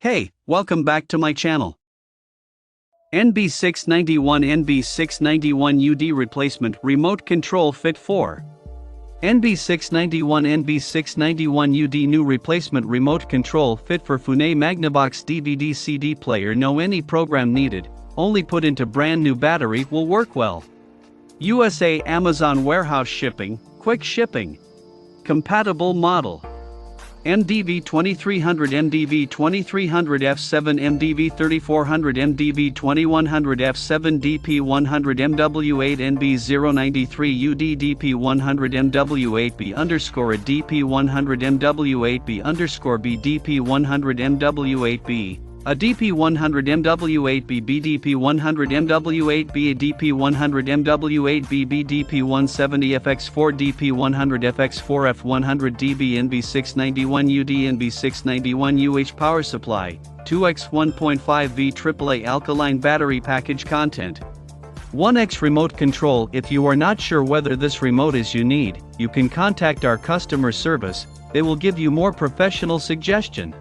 Hey, welcome back to my channel. NB691 NB691UD Replacement Remote Control Fit 4. NB691 NB691UD New Replacement Remote Control Fit for Fune Magnavox DVD-CD Player. No any program needed, only put into brand new battery will work well. USA Amazon Warehouse Shipping, Quick Shipping. Compatible model. MDV 2300 MDV 2300 F7 MDV 3400 MDV 2100 F7 DP 100 MW8 NB093 UD DP 100 MW8B underscore DP 100 MW8B underscore B DP 100 MW8B a DP 100 MW8B BDP 100 MW8B a DP 100 MW8B BDP 170 FX4 DP 100 FX4 F100 DB NB691UD NB691UH Power Supply 2x 1.5V AAA Alkaline Battery Package Content 1x Remote Control. If you are not sure whether this remote is you need, you can contact our customer service, they will give you more professional suggestion.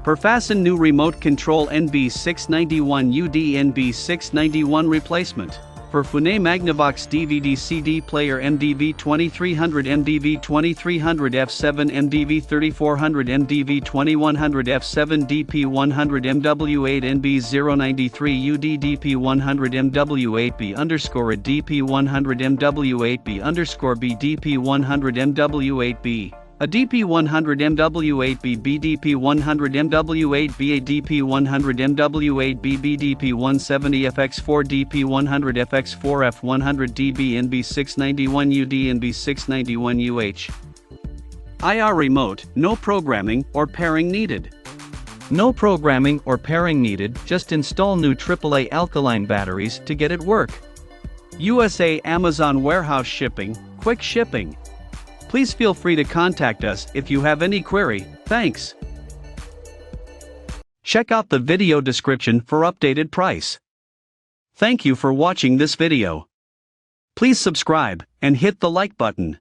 Perfasten new remote control NB691UD NB691 replacement. For Fune Magnavox DVD-CD player MDV 2300 MDV 2300 F7 MDV 3400 MDV 2100 F7 DP 100 MW8 NB093 UD DP 100 MW8B underscore DP 100 MW8B underscore B DP 100 MW8B a DP 100 MW8B BDP 100 MW8B a DP 100 MW8B BDP 170 FX4 DP 100 FX4 F100 DB NB691UD NB691UH. IR remote, no programming or pairing needed. No programming or pairing needed, just install new AAA alkaline batteries to get it work. USA Amazon Warehouse Shipping, Quick Shipping. Please feel free to contact us if you have any query. Thanks. Check out the video description for updated price. Thank you for watching this video. Please subscribe and hit the like button.